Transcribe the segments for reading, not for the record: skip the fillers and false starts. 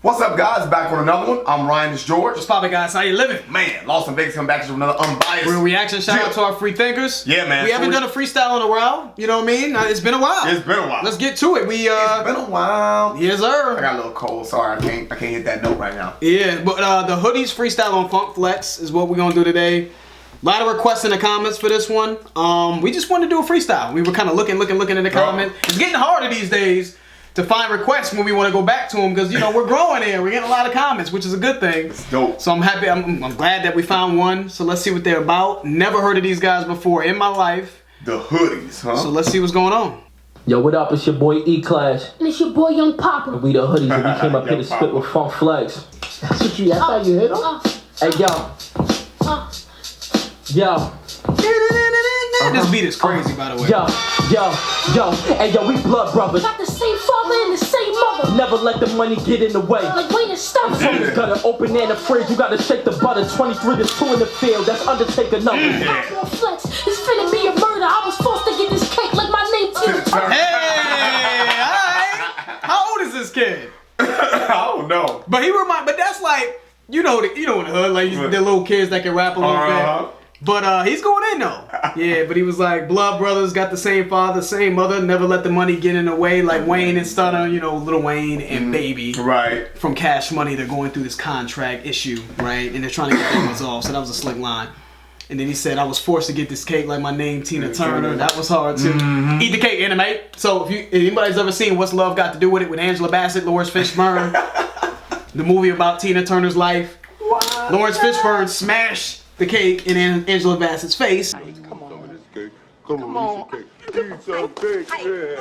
What's up, guys? Back with another one. I'm Ryan, this George. What's poppin', guys? How you living? Man, Lost in Vegas coming back to another unbiased real reaction. Shout out to our free thinkers. Yeah, man. We haven't done a freestyle in a while. You know what I mean? It's been a while. It's been a while. Let's get to it. It's been a while. Yes, sir. I got a little cold. Sorry, I can't hit that note right now. Yeah, but the Hoodies freestyle on Funk Flex is what we're gonna do today. A lot of requests in the comments for this one. We just wanted to do a freestyle. We were kind of looking in the comments. It's getting harder these days to find requests when we want to go back to them because, you know, we're growing here. We're getting a lot of comments, which is a good thing. It's dope. So I'm happy. I'm glad that we found one. So let's see what they're about. Never heard of these guys before in my life. The Hoodies, huh? So let's see what's going on. Yo, what up? It's your boy E-Clash. And it's your boy Young Papa. And we the Hoodies, and we came up here to spit with Funk Flex. That's what you, that's how you hit him? Hey, yo. This beat is crazy, by the way. Yo. Hey, yo, we blood brothers. Got the same father and the same mother. Never let the money get in the way. Like Wayne and Stuff. You gotta open and afraid. You gotta shake the butter. 23 to 2 in the field. That's Undertaker numbers. Pop Flex, it's finna be a murder. I was forced to get this cake like my name Tina Turner. Hey, alright. How old is this kid? I don't know. But but that's like, you know in the hood, like the little kids that can rap a little bit. But he's going in though. Yeah, but he was like, blood brothers, got the same father, same mother, never let the money get in the way, like Wayne and Stunner, you know, Lil Wayne and Baby. Right. From Cash Money, they're going through this contract issue, right? And they're trying to get that resolved. So that was a slick line. And then he said, I was forced to get this cake like my name Tina Turner. That was hard too. Eat the cake, anime. So if anybody's ever seen What's Love Got to Do with It with Angela Bassett, Lawrence Fishburne, the movie about Tina Turner's life. Wow. Lawrence Fishburne smashed the cake in Angela Bassett's face. Come on. Come on. Eat some cake, yeah.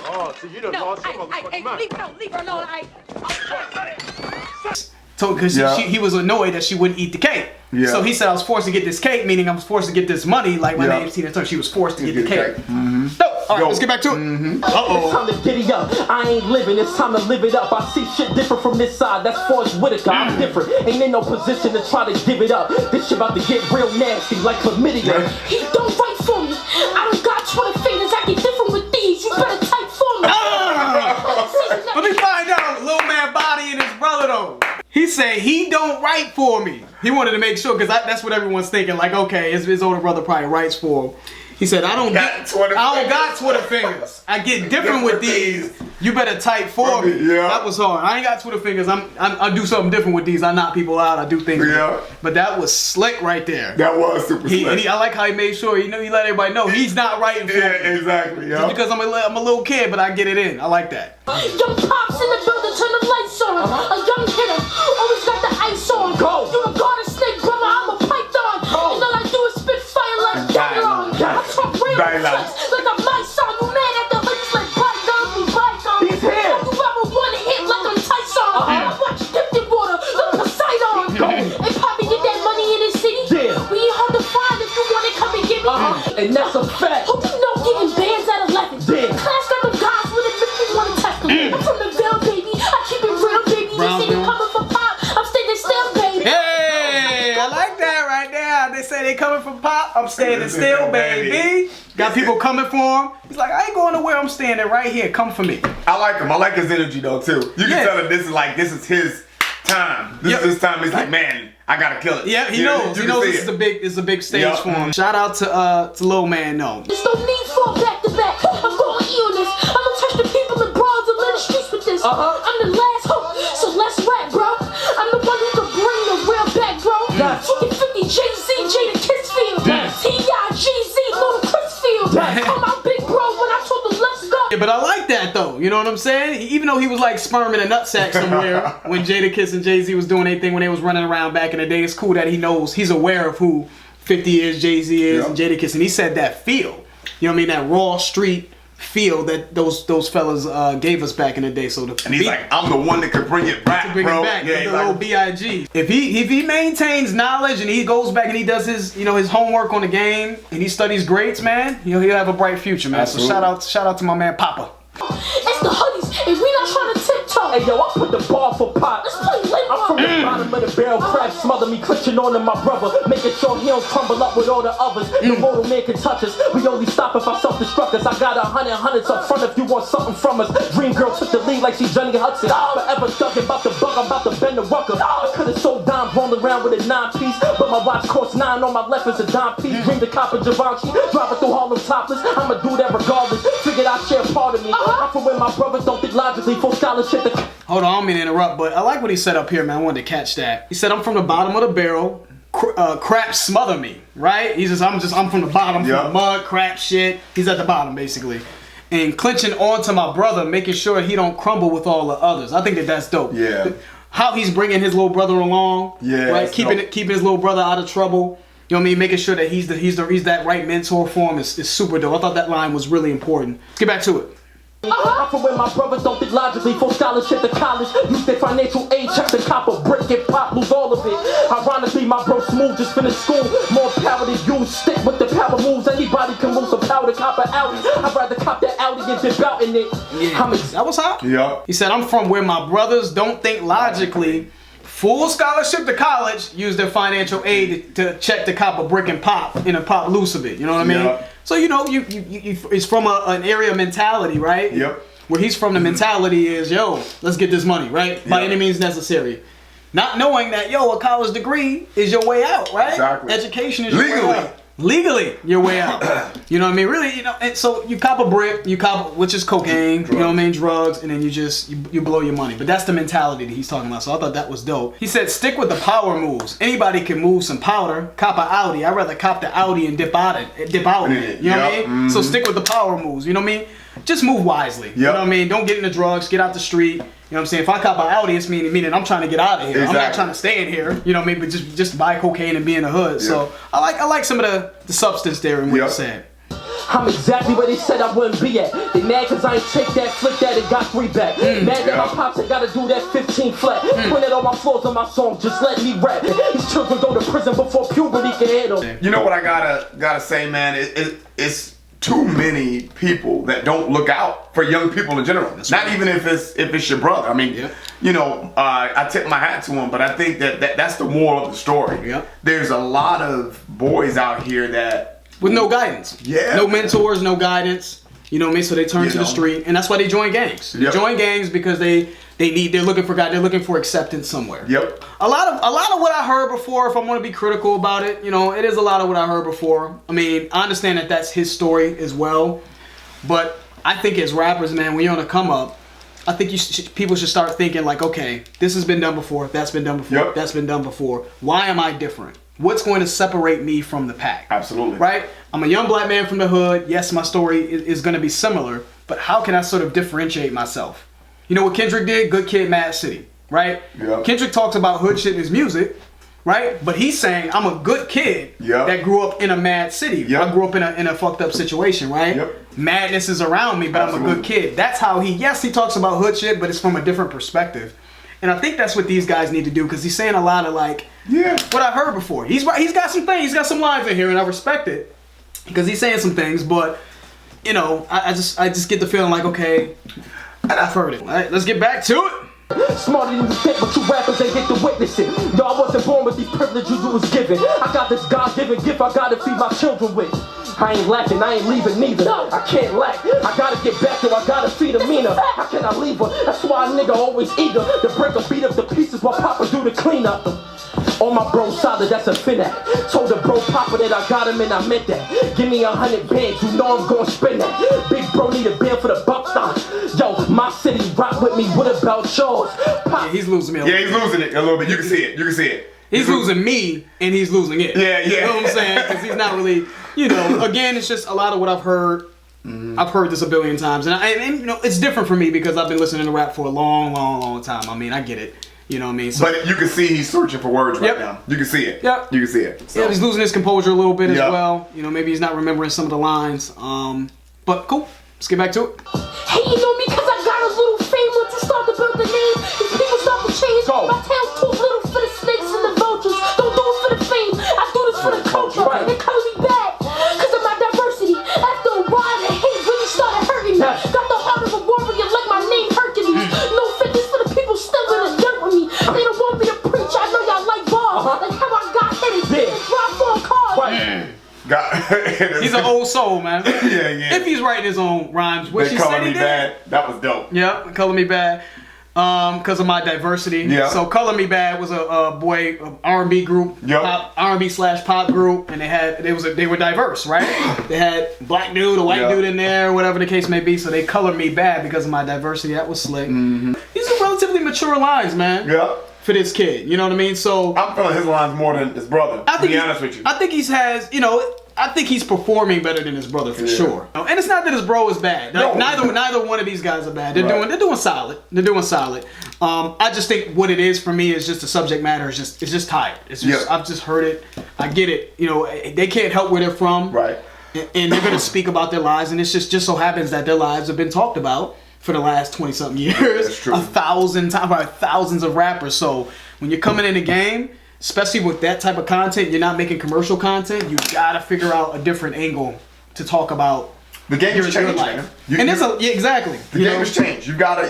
Oh, so you done lost some motherfucking mind. Leave her alone. Because he was annoyed that she wouldn't eat the cake. Yeah. So he said, I was forced to get this cake, meaning I was forced to get this money, like my name's Tina Turner. She was forced to get the cake. All right, let's get back to it. It's time to giddy up. I ain't living, it's time to live it up. I see shit different from this side. That's Forrest Whitaker. I'm different. Ain't in no position to try to give it up. This shit about to get real nasty, like chlamydia. He don't fight for me. I don't got 20 fingers. I get different with these. You better type for me. Let me find out, little man body and his brother though. He said he don't write for me. He wanted to make sure, because that's what everyone's thinking. Like, okay, his older brother probably writes for him. He said, I don't got 20 fingers. I get different with these. You better type for me. Yeah. That was hard. I ain't got 20 fingers. I do something different with these. I knock people out. I do things. Yeah. But that was slick right there. That was super slick. I like how he made sure he let everybody know he's not writing for me. Exactly. Just because I'm a little kid, but I get it in. I like that. Young Pops in the building, turn the lights on. A young hitter, always got the ice on. Go. You a garden snake, brother, I'm a python. And all I do is spit fire like Dylon. I talk real flex like a my son. You mad at the Hoodies like bygones, we bygones. He's here. You ever one hit like I'm Tyson. I watch Gifted Water, look Poseidon. And Poppy get that money in the city. Yeah. We ain't hard to find if you want it, come and get me. And that's a fact. Who you know getting bands at 11? Yeah. Class got them guys with it, if you want to test them. I'm from the Ville, baby. I keep it real, baby. They say they coming for pop. I'm standing still, baby. Hey, I like that right there. They say they coming for pop. I'm standing still, baby. Got people coming for him. He's like, I ain't going nowhere. I'm standing right here. Come for me. I like him. I like his energy though too. You can tell that this is his time. This is his time. He's like, man, I gotta kill it. Yeah, he knows. He knows this is a big stage for him. Shout out to Lil Man though. There's no need for a back to back. I'm going E on this. I'ma touch the people in bras and let the streets with this. I'm the last hope, so let's rap, bro. I'm the one who can bring the real back, bro. 50 Jay-Z, Jada Kissfield. T.I. G-Z, Little Chrisfield. Come out big bro when I told them let's go. Yeah, but I like that though. You know what I'm saying? Even though he was like sperm in a nutsack somewhere when Jada Kiss and Jay-Z was doing their thing when they was running around back in the day, it's cool that he's aware of who 50 is, Jay-Z is, and Jada Kiss, and he said that feel. You know what I mean? That raw street feel that those fellas gave us back in the day. So and he's like, I'm the one that could bring it back, bro. It back, the little B.I.G. If he maintains knowledge and he goes back and he does his homework on the game and he studies grades, man, he'll have a bright future, man. Absolutely. So shout out to my man Papa. It's the Hoodies, and we not trying to tiptoe. Hey yo, I put the bar for pop. Let's play late. I'm From the bottom of the barrel, crab smother me, clutching on to my brother, making sure he don't crumble up with all the others. No mortal man can touch us. We only stop if I self-destruct us. I got 100 up front if you want something from us. Dream girl took the lead like she's Johnny Hudson. Forever thugging, about to bug, I'm about to bend the rucker. I could've sold dime, rolling around with a 9-piece, but my watch costs 9 on my left is a dime piece. Dream the copper Givenchy, driving through Harlem topless. I'ma do that regardless. Figured I'd share part of me. I'm from where my brothers don't think logically. Full scholarship. Hold on, I don't mean to interrupt, but I like what he said up here, man. I wanted to catch that. He said, I'm from the bottom of the barrel, crap smother me, right? He says, I'm from the bottom, from the mud, crap shit. He's at the bottom, basically. And clinching onto my brother, making sure he don't crumble with all the others. I think that's dope. Yeah. How he's bringing his little brother along, yeah, right? Keeping his little brother out of trouble. You know what I mean? Making sure that he's that right mentor for him is super dope. I thought that line was really important. Let's get back to it. I'm from where my brothers don't think logically. Full scholarship to college, use their financial aid, check the copper, brick, get pop, lose all of it. Ironically, my bro Smooth just finished school. More power than you, stick with the power moves. Anybody can move some power to cop an Audi. I'd rather cop that Audi than dip out in it. Yeah. That was hot. Yeah. He said, I'm from where my brothers don't think logically. Full scholarship to college, use their financial aid to check the cop a brick and pop in a pop loose of it. You know what I mean? Yeah. So you know, it's from an area mentality, right? Yep. Where he's from, the mentality is, yo, let's get this money, right? By any means necessary. Not knowing that, yo, a college degree is your way out, right? Exactly. Education is your way out. Legally, your way out. You know what I mean? Really, you know. And so you cop a brick, which is cocaine. Drugs. You know what I mean? Drugs, and then you blow your money. But that's the mentality that he's talking about. So I thought that was dope. He said, stick with the power moves. Anybody can move some powder. Cop a Audi. I'd rather cop the Audi and dip out in it. You know what I mean? So stick with the power moves. You know what I mean? Just move wisely. You know what I mean? Don't get into drugs. Get out the street. You know what I'm saying? If I cop an Audi, it's meaning I'm trying to get out of here. Exactly. I'm not trying to stay in here. You know what I mean? But just buy cocaine and be in the hood. So I like some of the substance there in what he said. I'm exactly where they said I wouldn't be at. They mad cause I ain't take that, flip that, and got 3 back. Mad that my pops ain't gotta do that 15 flat. Put it on my floors on my song, just let me rap. These children go to prison before puberty can hit them. You know what I gotta say, man? It's too many people that don't look out for young people in general. Not even if it's your brother. I mean, you know, I tip my hat to him, but I think that's the moral of the story. There's a lot of boys out here that with no guidance. No mentors, no guidance. You know what I mean? So they turn to the street, and that's why they join gangs. They join gangs because they're looking for God. They're looking for acceptance somewhere. A lot of what I heard before. If I want to be critical about it, you know, it is a lot of what I heard before. I mean, I understand that that's his story as well, but I think as rappers, man, when you're on a come up, I think people should start thinking like, okay, this has been done before. That's been done before. That's been done before. Why am I different? What's going to separate me from the pack? Absolutely. Right? I'm a young black man from the hood. Yes, my story is going to be similar, but how can I sort of differentiate myself? You know what Kendrick did? Good Kid, Mad City, right? Kendrick talks about hood shit in his music, right? But he's saying, I'm a good kid that grew up in a mad city. I grew up in a fucked up situation, right? Madness is around me, but I'm a good kid. That's how he talks about hood shit, but it's from a different perspective. And I think that's what these guys need to do, because he's saying a lot of like, what I heard before. He's got some things, he's got some lines in here, and I respect it, because he's saying some things, but you know, I just get the feeling like, okay, I've heard it. All right, let's get back to it. Smarter than you think, but you rappers ain't get to witness it. Yo, I wasn't born with these privileges you was given. I got this God-given gift I gotta feed my children with. I ain't lacking, I ain't leaving neither. I can't lack, I gotta get back to, I gotta feed Amina. How can I leave her? That's why a nigga always eager to break or beat up the pieces while Papa do the cleanup. On my bro solid, that's a finette. Told the bro Papa that I got him and I meant that. Give me 100 bands, you know I'm gonna spend that. Big bro need a band for the bucks. Yo, my city rock with me, what about yours? Yeah, he's losing me a little bit. He's losing it a little bit. You can see it. You can see it. He's losing me, and he's losing it. Yeah. You know what I'm saying? Because he's not really, you know, again, it's just a lot of what I've heard. I've heard this a billion times. And you know, it's different for me because I've been listening to rap for a long time. I mean, I get it. You know what I mean? So, but you can see he's searching for words right now. You can see it. You can see it. So. Yeah, he's losing his composure a little bit as well. You know, maybe he's not remembering some of the lines. But cool. Let's get back to it. Hey, you know me because I got a little fame. Once you start to build the name, these people start to change. My town's too little for the snakes and the vultures. Don't do it for the fame. I do this for the culture. They call me back because of my diversity. After a while, the hate really started hurting me. Got the heart of a warrior like my name Hercules. No fitness for the people still in the dirt with me. They don't want me to He's an old soul, man. Yeah. If he's writing his own rhymes, which They he said Color he Me did. Bad. That was dope. Yeah, Color Me Bad. Because of my diversity. Yeah. So Color Me Bad was a R&B group, Yep. R&B/pop group, and they were diverse, right? They had black dude, a white Yeah. dude in there, whatever the case may be. So they Colored Me Bad because of my diversity. That was slick. These are relatively mature lines, man. Yeah. For this kid, you know what I mean? So I'm feeling his lines more than his brother. To be honest with you. I think I think he's performing better than his brother for sure. And it's not that his bro is bad. Like, No. neither one of these guys are bad. They're doing solid. They're doing solid. I just think what it is for me is just the subject matter is just tired. It's just I've just heard it. I get it. You know, they can't help where they're from. Right. And they're gonna speak about their lives, and it's just so happens that their lives have been talked about for the last 20-something years. That's true. 1,000 times by thousands of rappers. So when you're coming in the game, especially with that type of content, you're not making commercial content, you gotta figure out a different angle to talk about The game has your changed, life. man. And exactly. The game has changed. You gotta,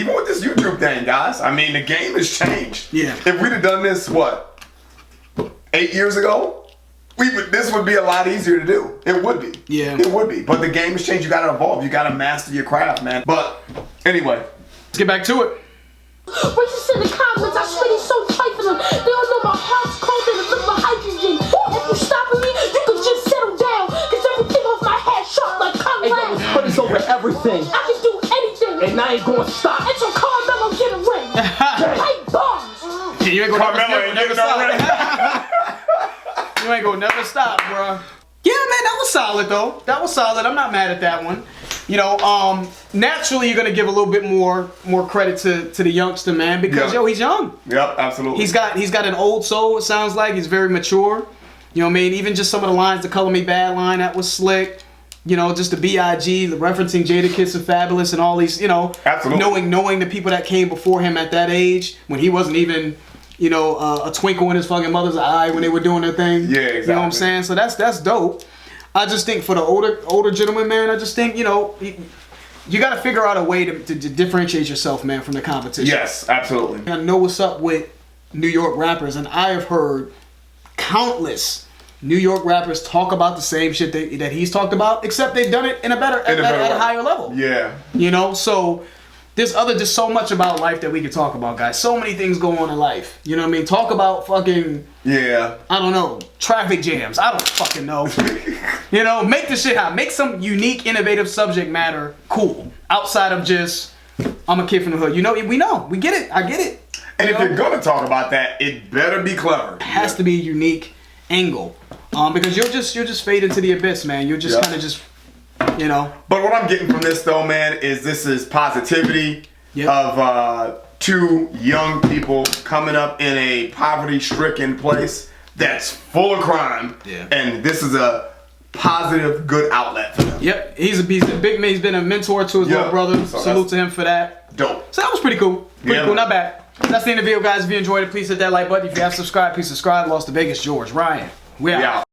even with this YouTube thing, guys. I mean, the game has changed. Yeah. If we'd have done this, 8 years ago, this would be a lot easier to do. It would be. Yeah. It would be. But the game has changed. You gotta evolve. You gotta master your craft, man. But anyway, Let's get back to it. Racist in the comments, I swear they so trifling. They don't know my heart's colder than liquid hydrogen. If you stopping me, you can just settle down. Cause everything off my head sharp like Hey, yo, cutlass. put this over everything. I can do anything. And I ain't gonna stop. Until Carmelo get a ring. Hey, bars. You ain't gonna Carmelo ain't never getting no ring. stop. You ain't gonna never stop, bro. Yeah, man, that was solid though. That was solid. I'm not mad at that one. Naturally you're gonna give a little bit more credit to the youngster, man, because he's young. yep, absolutely. He's got an old soul, it sounds like. He's very mature. You know what I mean? Even just some of the lines, the Color Me Bad line, that was slick. Just the B.I.G., the referencing Jadakiss and Fabulous and all these, Absolutely. knowing the people that came before him at that age when he wasn't even, a twinkle in his fucking mother's eye when they were doing their thing. Yeah, exactly. You know what I'm saying? So that's dope. I just think for the older gentleman, man, I just think, you got to figure out a way to differentiate yourself, man, from the competition. Yes, absolutely. I know what's up with New York rappers, and I have heard countless New York rappers talk about the same shit that he's talked about, except they've done it at a higher level. Yeah. So there's just so much about life that we can talk about, guys. So many things go on in life. You know what I mean? Talk about fucking, Yeah. I don't know, traffic jams. I don't fucking know. Make the shit happen. Make some unique, innovative subject matter cool. Outside of just, I'm a kid from the hood. We know. We get it. I get it. And if you're gonna talk about that, it better be clever. It has to be a unique angle. Because you'll just fade into the abyss, man. You'll just kind of just, But what I'm getting from this though, man, is this is positivity of two young people coming up in a poverty-stricken place that's full of crime. Yeah. And this is a positive, good outlet for them. Yep, he's a big man. He's been a mentor to his little brother. So Salute to him for that. Dope. So that was pretty cool. Pretty cool, Man. not bad. That's the end of the video, guys. If you enjoyed it, please hit that like button. If you have subscribed, please subscribe. Lost to Vegas, George, Ryan. We out.